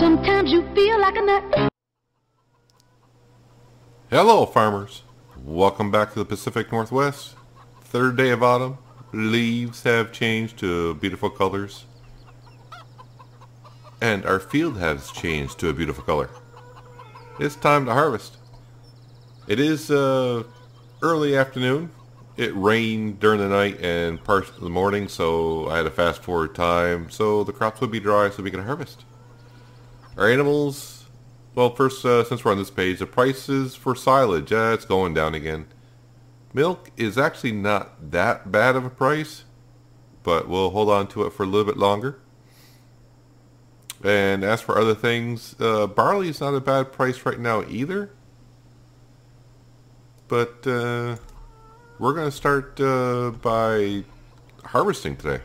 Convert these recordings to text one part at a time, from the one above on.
Sometimes you feel like a nut. Hello, farmers. Welcome back to the Pacific Northwest. Third day of autumn. Leaves have changed to beautiful colors. And our field has changed to a beautiful color. It's time to harvest. It is early afternoon. It rained during the night and parts of the morning, so I had to fast forward time so the crops would be dry so we could harvest. Our animals, well, first, since we're on this page, the prices for silage, it's going down again. Milk is actually not that bad of a price, but we'll hold on to it for a little bit longer. And as for other things, barley is not a bad price right now either. But we're going to start by harvesting today.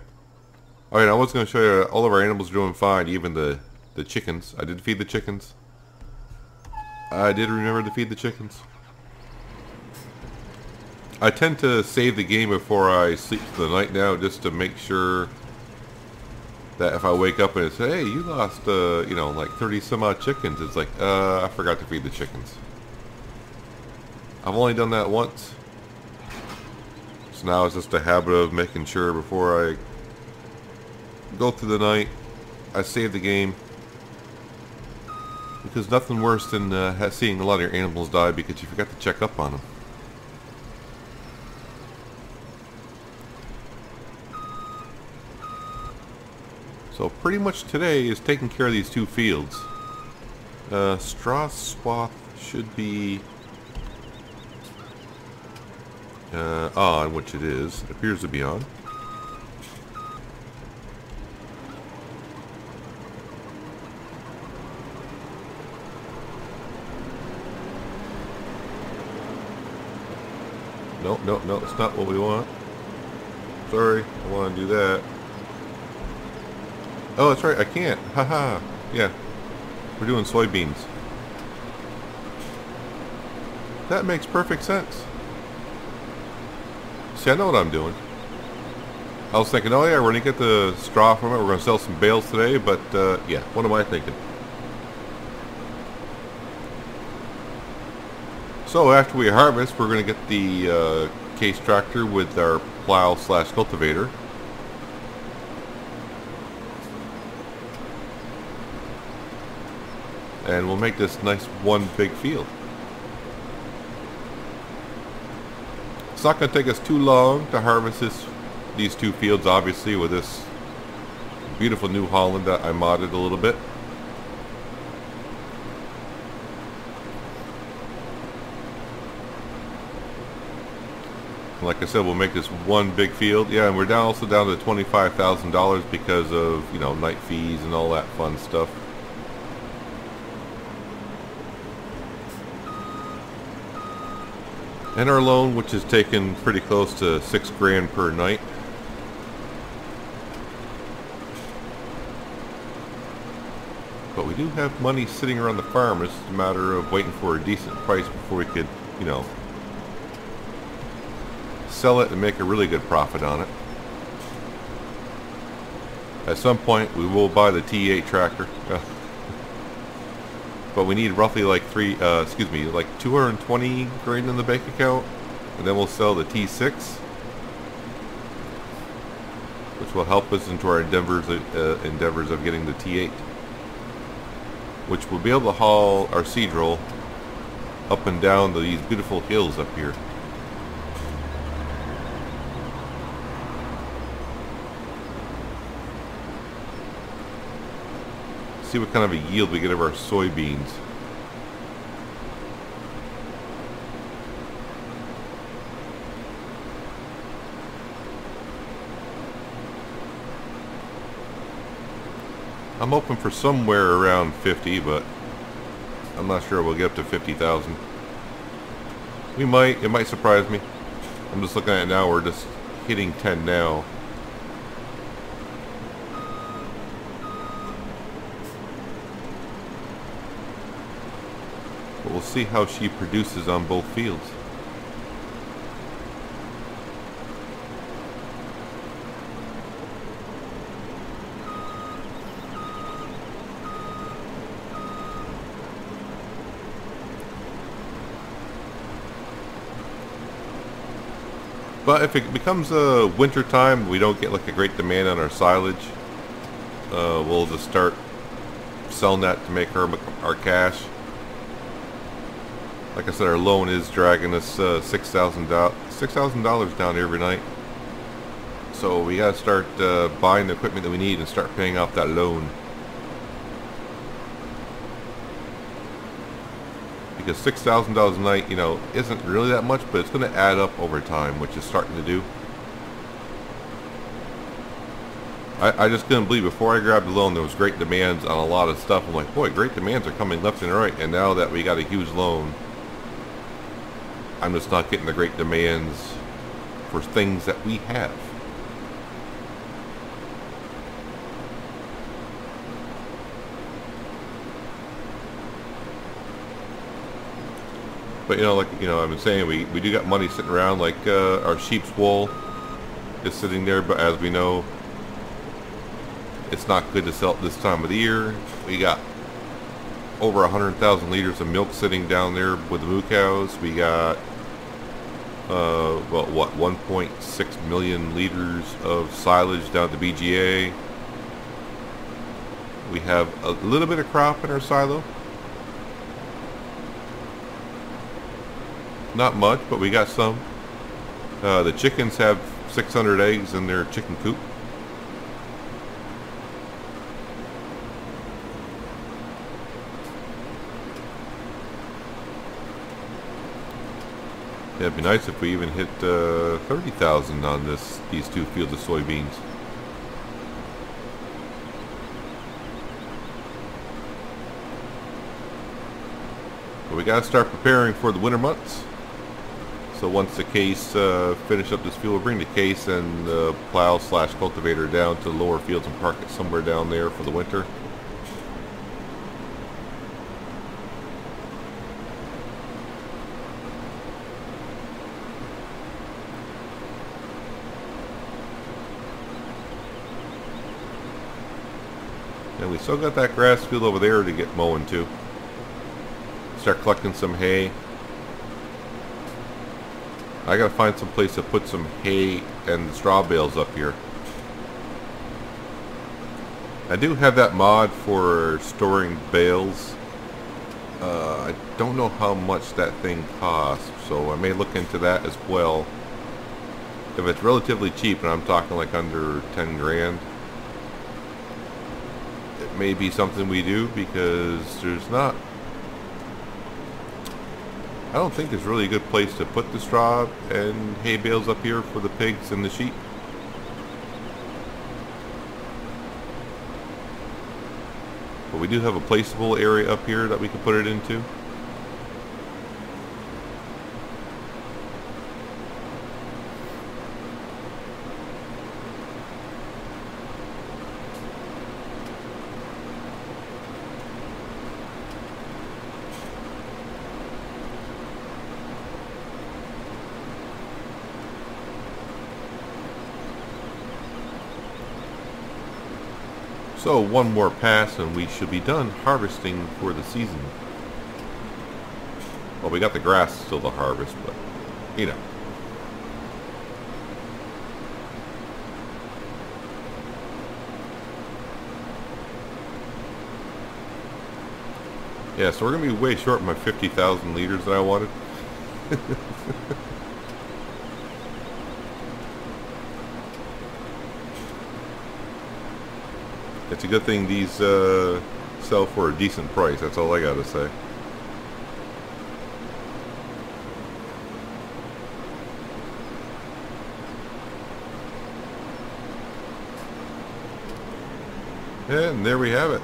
Alright, I was going to show you all of our animals are doing fine, even the chickens. I did feed the chickens. I did remember to feed the chickens. I tend to save the game before I sleep for the night now, just to make sure that if I wake up and it's, hey, you lost, like 30 some odd chickens, it's like, I forgot to feed the chickens. I've only done that once. So now it's just a habit of making sure before I go through the night, I save the game. Because nothing worse than seeing a lot of your animals die because you forgot to check up on them. So pretty much today is taking care of these two fields. Straw swath should be on, which it is. It appears to be on. No, it's not what we want. Sorry, I want to do that. Oh, that's right, I can't. Haha. Yeah. We're doing soybeans. That makes perfect sense. See, I know what I'm doing. I was thinking, oh yeah, we're going to get the straw from it. We're going to sell some bales today, but yeah, what am I thinking? So after we harvest, we're going to get the case tractor with our plow / cultivator. And we'll make this nice one big field. It's not going to take us too long to harvest these two fields, obviously, with this beautiful New Holland that I modded a little bit. Like I said, we'll make this one big field. Yeah, and we're also down to $25,000 because of, night fees and all that fun stuff. And our loan, which is taken pretty close to $6 grand per night. But we do have money sitting around the farm. It's just a matter of waiting for a decent price before we could, sell it and make a really good profit on it. At some point, we will buy the T8 tractor. But we need roughly like 220 grand in the bank account, and then we'll sell the T6, which will help us into our endeavors of getting the T8, which will be able to haul our seed roll up and down these beautiful hills up here. See what kind of a yield we get of our soybeans. I'm hoping for somewhere around 50, but I'm not sure we'll get up to 50,000. We might. It might surprise me. I'm just looking at it now. We're just hitting 10 now. But we'll see how she produces on both fields. But if it becomes winter time, we don't get like a great demand on our silage. We'll just start selling that to make our cash. Like I said, our loan is dragging us $6,000 down every night. So we gotta start buying the equipment that we need and start paying off that loan. Because $6,000 a night, you know, isn't really that much, but it's going to add up over time, which is starting to do. I just couldn't believe before I grabbed the loan there was great demands on a lot of stuff. I'm like, boy, great demands are coming left and right. And now that we got a huge loan, I'm just not getting the great demands for things that we have. But like I've been saying, we do got money sitting around, like our sheep's wool is sitting there, but as we know, it's not good to sell it this time of the year. We got over 100,000 liters of milk sitting down there with the moo cows. We got 1.6 million liters of silage down at the BGA. We have a little bit of crop in our silo. Not much, but we got some. The chickens have 600 eggs in their chicken coop. Yeah, it'd be nice if we even hit 30,000 on these 2 fields of soybeans. But we got to start preparing for the winter months. So once the case finish up this field, we'll bring the case and the plow/cultivator down to the lower fields and park it somewhere down there for the winter. And we still got that grass field over there to get mowing too. Start collecting some hay. I gotta find some place to put some hay and straw bales up here. I do have that mod for storing bales. I don't know how much that thing costs, so I may look into that as well. If it's relatively cheap, and I'm talking like under 10 grand, it may be something we do, because there's not... I don't think there's really a good place to put the straw and hay bales up here for the pigs and the sheep. But we do have a placeable area up here that we can put it into. So one more pass and we should be done harvesting for the season. Well, we got the grass still to harvest, but you know. Yeah, so we're going to be way short of my 50,000 liters that I wanted. It's a good thing these sell for a decent price. That's all I gotta say. And there we have it.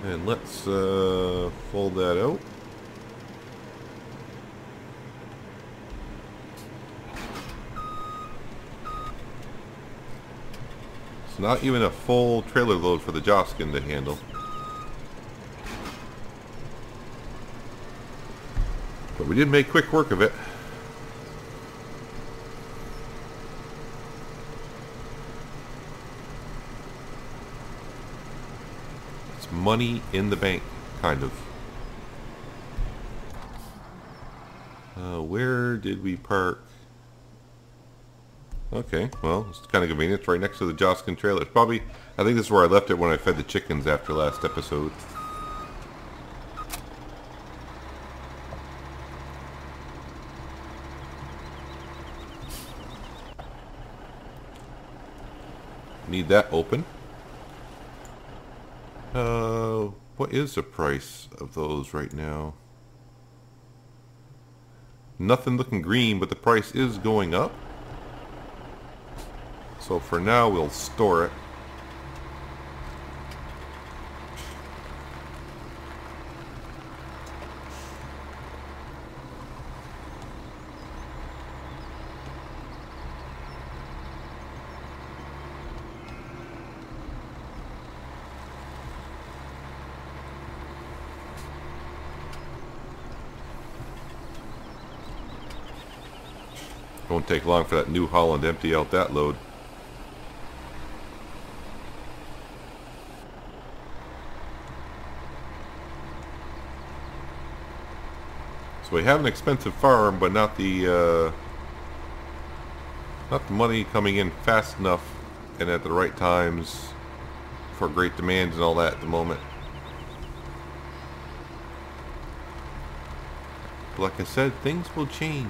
And let's fold that out. It's not even a full trailer load for the Joskin to handle. But we did make quick work of it. Let's money in the bank, kind of. Where did we park? Okay, well, it's kind of convenient. It's right next to the Joskin trailer. It's probably, I think this is where I left it when I fed the chickens after last episode. Need that open. What is the price of those right now? Nothing looking green, but the price is going up. So for now, we'll store it. Won't take long for that New Holland to empty out that load. So we have an expensive farm, but not the money coming in fast enough and at the right times for great demands and all that at the moment. But like I said, things will change.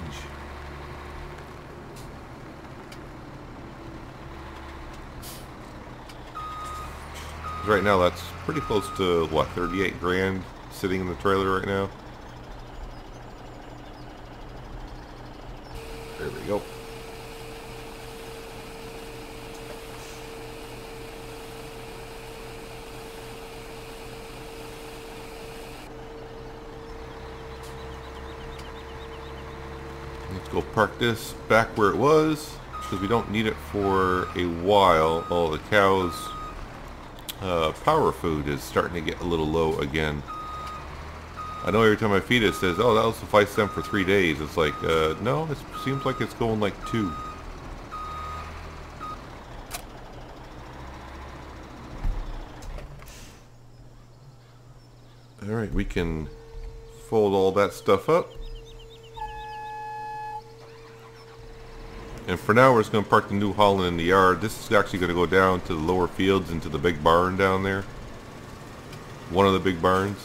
Right now that's pretty close to, what, 38 grand sitting in the trailer right now. There we go. Let's go park this back where it was, because we don't need it for a while. Oh, the cows' power food is starting to get a little low again. I know every time I feed it, it says, oh, that'll suffice them for 3 days. It's like, no, it seems like it's going like 2. Alright, we can fold all that stuff up. And for now, we're just going to park the New Holland in the yard. This is actually going to go down to the lower fields into the big barn down there. One of the big barns.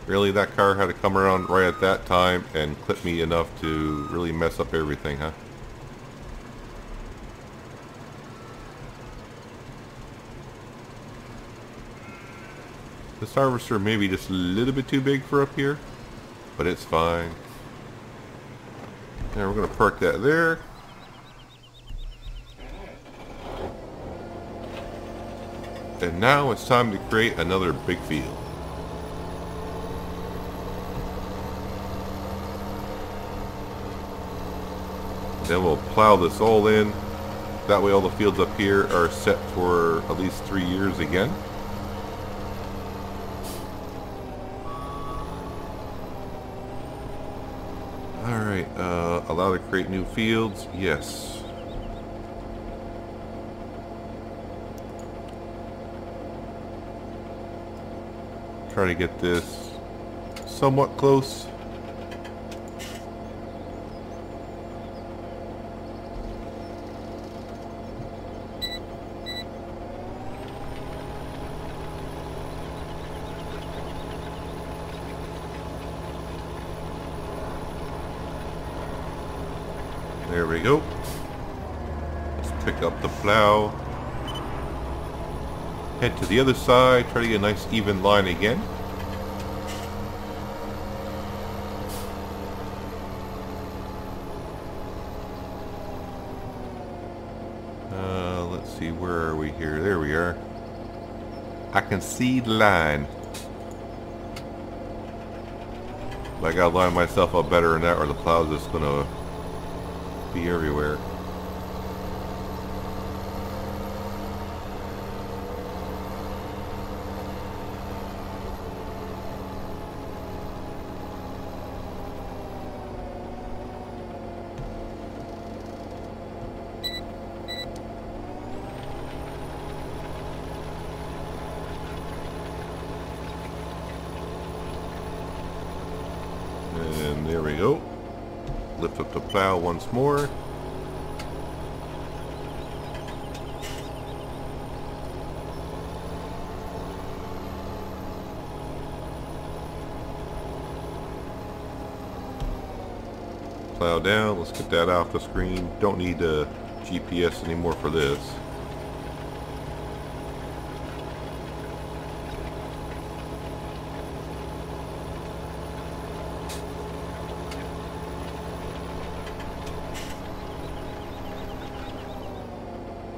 Really, that car had to come around right at that time and clip me enough to really mess up everything, huh? This harvester may be just a little bit too big for up here, but it's fine. Now we're going to park that there. And now it's time to create another big field. Then we'll plow this all in. That way all the fields up here are set for at least 3 years again. Alright, allow to create new fields, yes. Try to get this somewhat close. There we go. Let's pick up the plow. Head to the other side. Try to get a nice even line again. Let's see, where are we here? There we are. I can see the line. But I gotta line myself up better than that or the plow's just gonna be everywhere. And there we go. Lift up the plow once more. Plow down. Let's get that off the screen. Don't need a GPS anymore for this.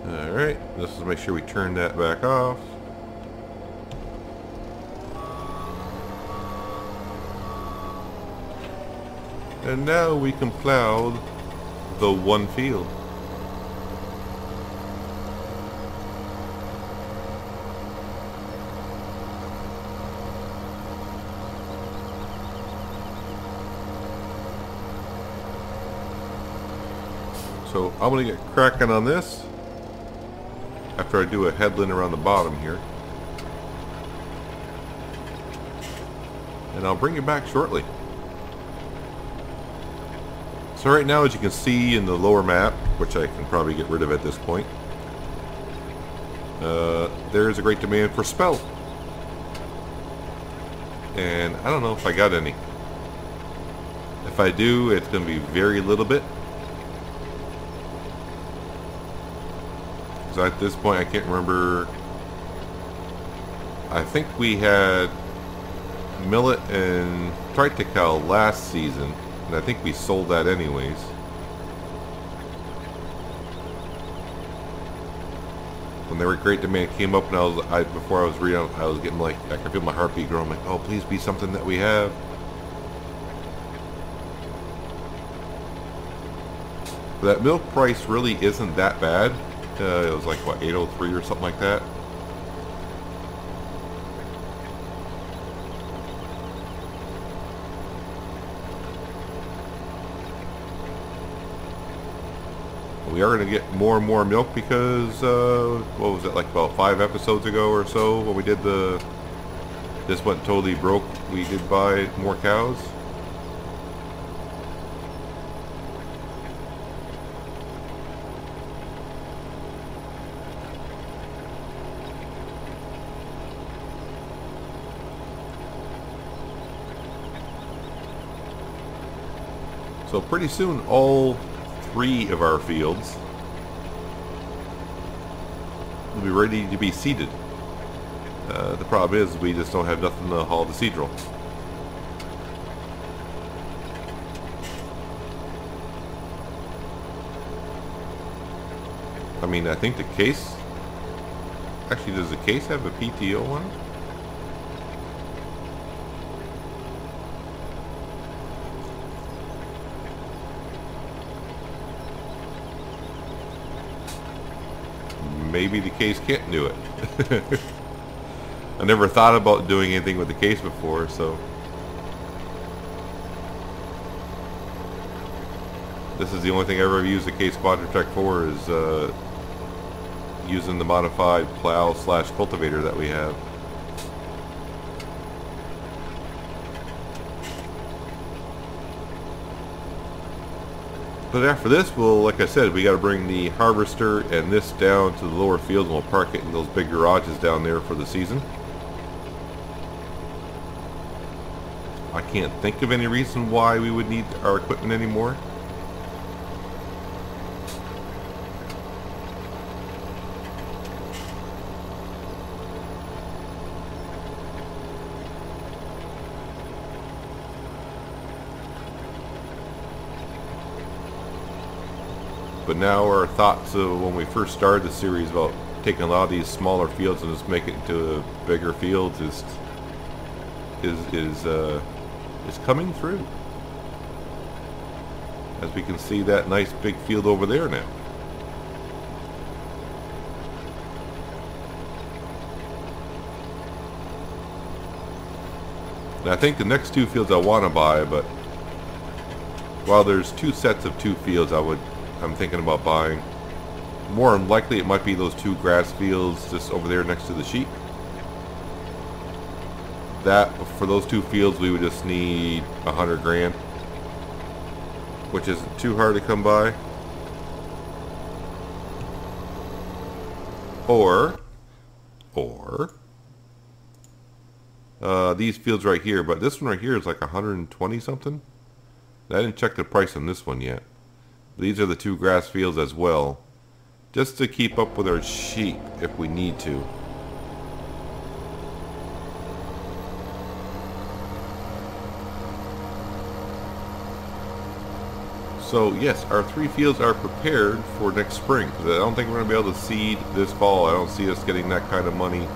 Alright, let's just make sure we turn that back off. And now we can plow the one field. So I'm going to get cracking on this after I do a headland around the bottom here. And I'll bring you back shortly. So right now, as you can see in the lower map, which I can probably get rid of at this point, there is a great demand for spelt. And I don't know if I got any. If I do, it's going to be very little bit. Because at this point, I can't remember. I think we had millet and triticale last season. And I think we sold that anyways. When their great demand came up, and before I was reading, I was getting like, I could feel my heartbeat growing. I'm like, oh, please be something that we have. But that milk price really isn't that bad. It was like what, 803 or something like that. We are going to get more and more milk because, what was it, like about 5 episodes ago or so when we did this went totally broke, we did buy more cows. So pretty soon all 3 of our fields will be ready to be seeded. The problem is we just don't have nothing to haul the seed roll. I mean, I think the case, actually, does the case have a PTO on it? Maybe the case can't do it. I never thought about doing anything with the case before, so this is the only thing I ever used the case Quadratec for, is using the modified plow / cultivator that we have. But after this, well, like I said, we got to bring the harvester and this down to the lower fields, and we'll park it in those big garages down there for the season. I can't think of any reason why we would need our equipment anymore. But now our thoughts of when we first started the series about taking a lot of these smaller fields and just making it into bigger fields is coming through. As we can see that nice big field over there now. And I think the next 2 fields I want to buy, but while there's 2 sets of 2 fields I'm thinking about buying. More than likely it might be those 2 grass fields just over there next to the sheep. that for those two fields we would just need 100 grand, which isn't too hard to come by. Or these fields right here, but this one right here is like 120 something. I didn't check the price on this one yet. These are the two grass fields as well, just to keep up with our sheep if we need to. So yes, our 3 fields are prepared for next spring, because I don't think we're going to be able to seed this fall. I don't see us getting that kind of money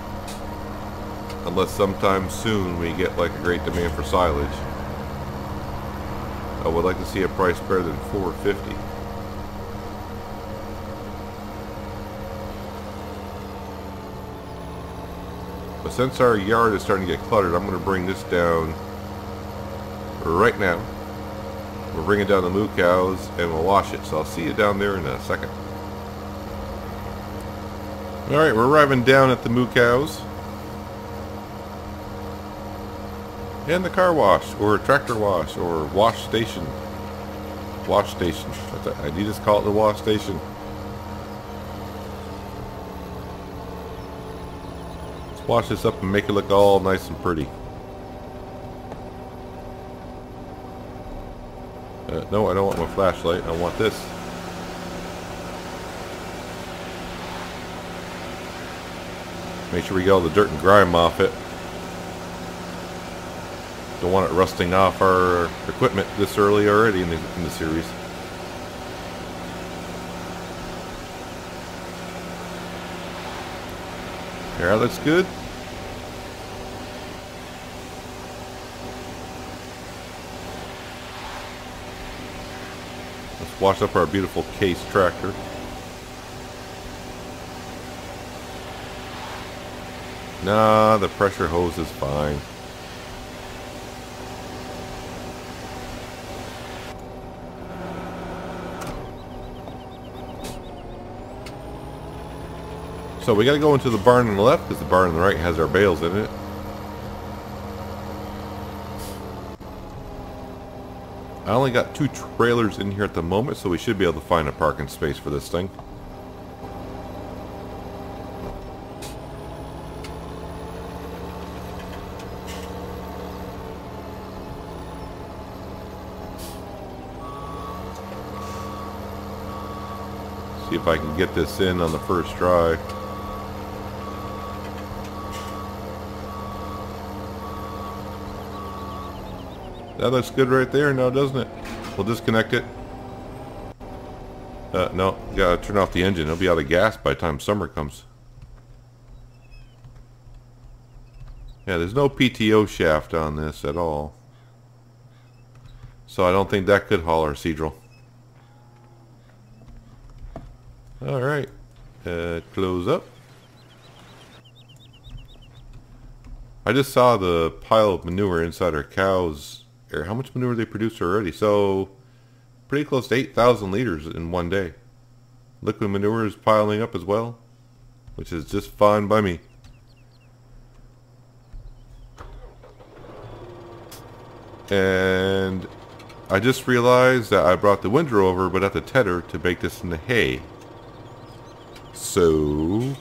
unless sometime soon we get like a great demand for silage. I would like to see a price better than $4.50. But since our yard is starting to get cluttered, I'm going to bring this down right now. We'll bring it down the moo cows and we'll wash it. So I'll see you down there in a second. Alright, we're arriving down at the moo cows. And the car wash, or tractor wash, or wash station. Wash station. I need to call it the wash station. Let's wash this up and make it look all nice and pretty. No, I don't want my flashlight. I want this. Make sure we get all the dirt and grime off it. Don't want it rusting off our equipment this early already in the series. There, that looks good. Let's wash up our beautiful Case tractor. Nah, the pressure hose is fine. So we got to go into the barn on the left because the barn on the right has our bales in it. I only got 2 trailers in here at the moment, so we should be able to find a parking space for this thing. See if I can get this in on the first try. That looks good right there now, doesn't it? We'll disconnect it. No, gotta turn off the engine. It'll be out of gas by the time summer comes. Yeah, there's no PTO shaft on this at all. So I don't think that could haul our Seadrill. Alright. Close up. I just saw the pile of manure inside our cows. How much manure they produce already? So pretty close to 8,000 liters in one day. Liquid manure is piling up as well, which is just fine by me. And I just realized that I brought the windrow over but at the tedder to bake this in the hay. So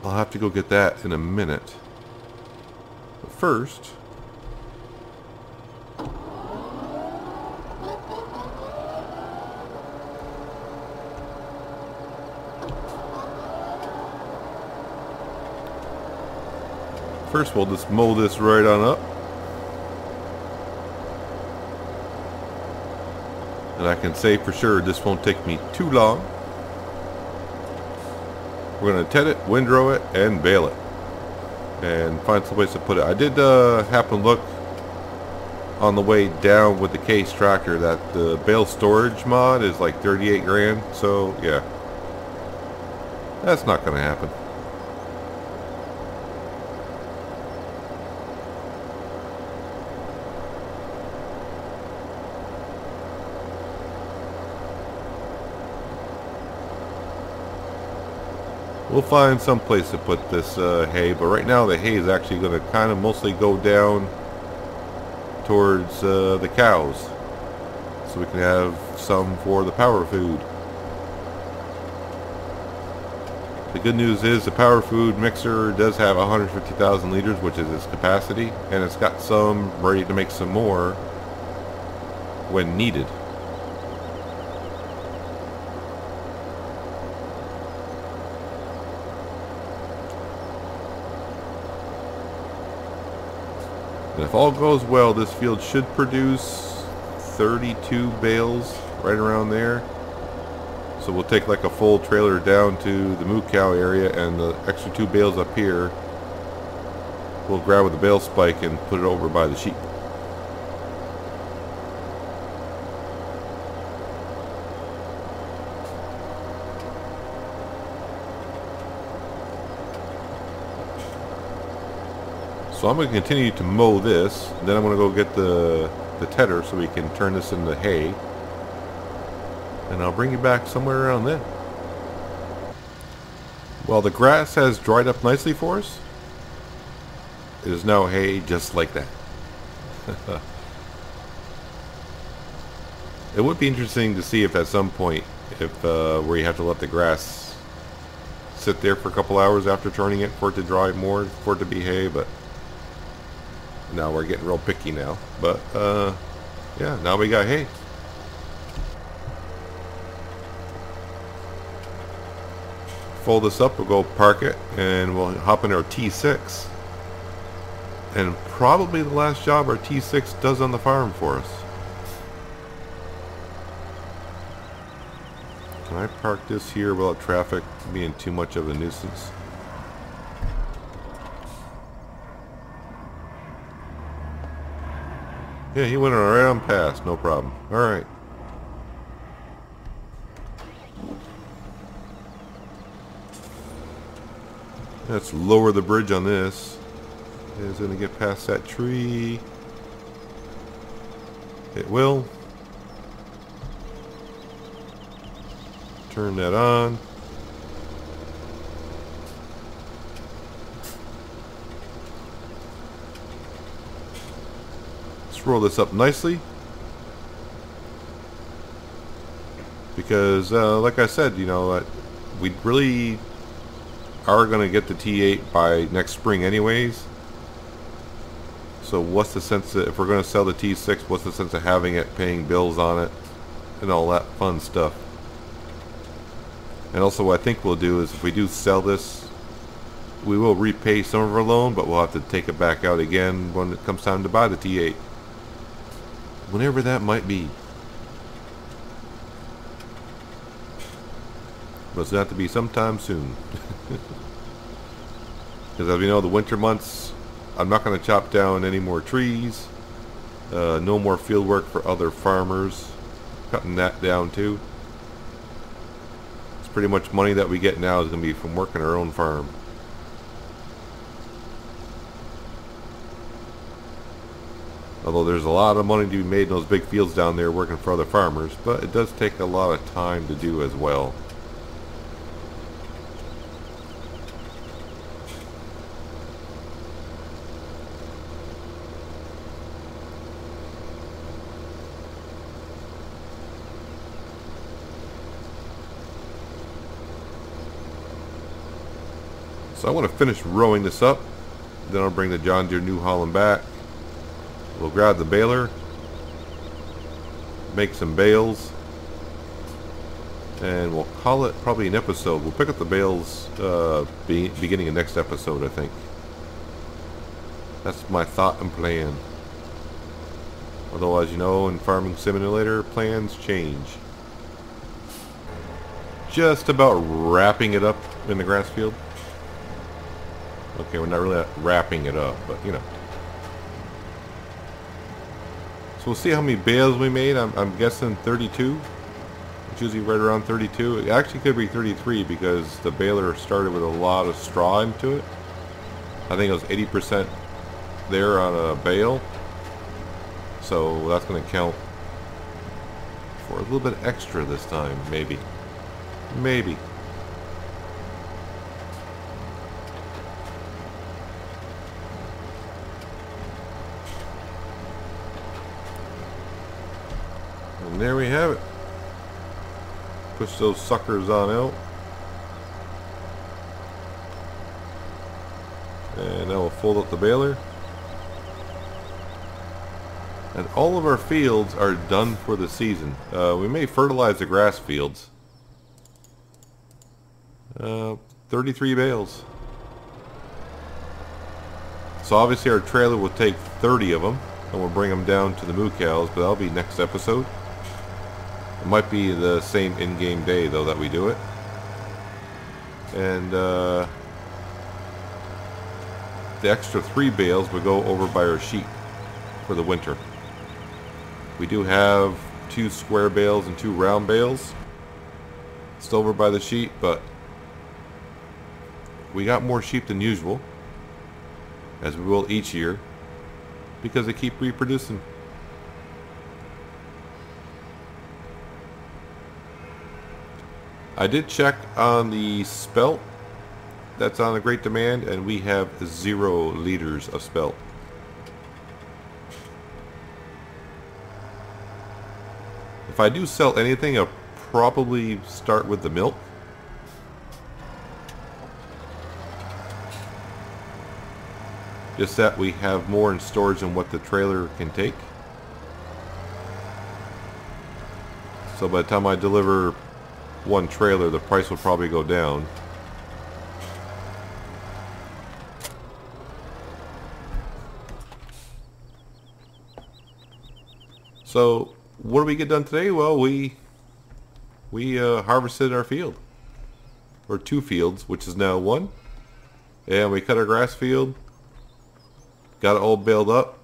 I'll have to go get that in a minute. But first, we'll just mow this right on up. And I can say for sure this won't take me too long. We're going to ted it, windrow it, and bale it. And find some place to put it. I did happen to look on the way down with the Case tractor that the bale storage mod is like 38 grand. So yeah, that's not going to happen. We'll find some place to put this hay, but right now the hay is actually going to kind of mostly go down towards the cows, so we can have some for the power food. The good news is the power food mixer does have 150,000 liters, which is its capacity, and it's got some ready to make some more when needed. And if all goes well, this field should produce 32 bales, right around there. So we'll take like a full trailer down to the moo cow area, and the extra 2 bales up here we'll grab with the bale spike and put it over by the sheep. So I'm going to continue to mow this, then I'm going to go get the tedder so we can turn this into hay. And I'll bring you back somewhere around then. Well, the grass has dried up nicely for us. It is now hay just like that. It would be interesting to see if at some point, if where you have to let the grass sit there for a couple hours after turning it for it to dry more, for it to be hay, but now we're getting real picky now. But yeah, now we got hay. Fold this up, we'll go park it, and we'll hop in our T6. And probably the last job our T6 does on the farm for us. Can I park this here without traffic being too much of a nuisance? Yeah, he went right on past, no problem. Alright. Let's lower the bridge on this. It's going to get past that tree. It will. Turn that on. Let's roll this up nicely. Because, like I said, you know, we really are going to get the T8 by next spring anyways. So what's the sense that if we're going to sell the T6, what's the sense of having it, paying bills on it, and all that fun stuff. And also what I think we'll do is if we do sell this, we will repay some of our loan, but we'll have to take it back out again when it comes time to buy the T8. Whenever that might be. But it's going to have to be sometime soon. Because as we know, the winter months, I'm not going to chop down any more trees. No more field work for other farmers. Cutting that down too. It's pretty much money that we get now is going to be from working our own farm. Although there's a lot of money to be made in those big fields down there working for other farmers, but it does take a lot of time to do as well. So I want to finish rowing this up, then I'll bring the John Deere New Holland back. We'll grab the baler, make some bales, and we'll call it probably an episode. We'll pick up the bales beginning of next episode, I think. That's my thought and plan. Although, as you know, in Farming Simulator, plans change. Just about wrapping it up in the grass field. Okay, we're not really wrapping it up, but you know. So we'll see how many bales we made. I'm guessing 32. It's usually right around 32. It actually could be 33 because the baler started with a lot of straw into it. I think it was 80% there on a bale. So that's going to count for a little bit extra this time, maybe. Maybe. And there we have it. Push those suckers on out. And now we'll fold up the baler. And all of our fields are done for the season. We may fertilize the grass fields. 33 bales. So obviously our trailer will take 30 of them, and we'll bring them down to the moo cows, but that'll be next episode. It might be the same in-game day though that we do it. And the extra 3 bales will go over by our sheep for the winter. We do have 2 square bales and 2 round bales still over by the sheep, but we got more sheep than usual, as we will each year, because they keep reproducing. I did check on the spelt that's on a great demand, and we have 0 liters of spelt. If I do sell anything, I'll probably start with the milk. Just that we have more in storage than what the trailer can take. So by the time I deliver one trailer, the price will probably go down. So what did we get done today? Well, we harvested our field, or 2 fields, which is now 1, and we cut our grass field, got it all baled up.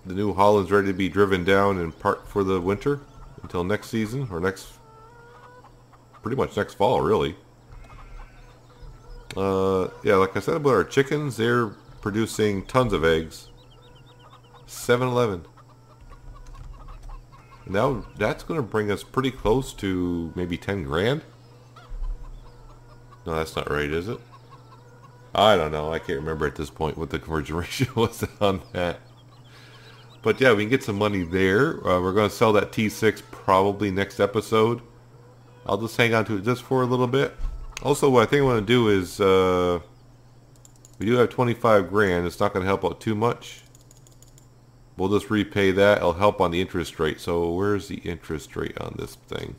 The New Holland's ready to be driven down and parked for the winter until next season, or pretty much next fall, really. Yeah, like I said about our chickens, they're producing tons of eggs. 7-Eleven. Now that's going to bring us pretty close to maybe 10 grand. No, that's not right, is it? I don't know. I can't remember at this point what the conversion ratio was on that. But yeah, we can get some money there. We're going to sell that T6 probably next episode. I'll just hang on to it just for a little bit. Also, what I think I want to do is, we do have 25 grand. It's not going to help out too much. We'll just repay that. It'll help on the interest rate. So where's the interest rate on this thing?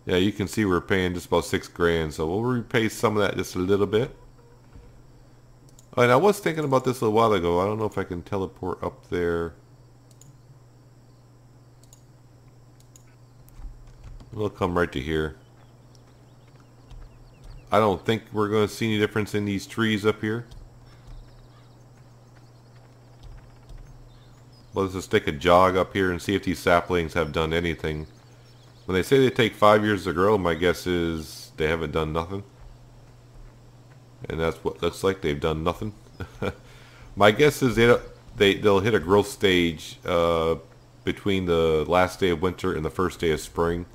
Yeah, you can see we're paying just about 6 grand. So we'll repay some of that just a little bit. And I was thinking about this a little while ago. I don't know if I can teleport up there. We'll come right to here. I don't think we're going to see any difference in these trees up here. Let's just take a jog up here and see if these saplings have done anything. When they say they take 5 years to grow, my guess is they haven't done nothing. And that's what looks like. They've done nothing. My guess is they'll hit a growth stage between the last day of winter and the first day of spring.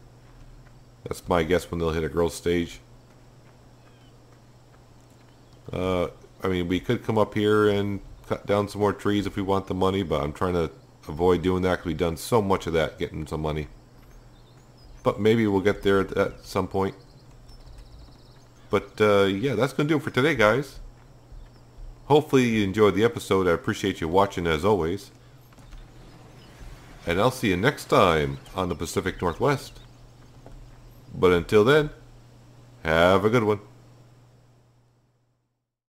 That's my guess when they'll hit a growth stage. I mean, we could come up here and cut down some more trees if we want the money, but I'm trying to avoid doing that because we've done so much of that getting some money. But maybe we'll get there at some point. But yeah, that's going to do it for today, guys. Hopefully you enjoyed the episode. I appreciate you watching as always. And I'll see you next time on the Pacific Northwest. But until then, have a good one.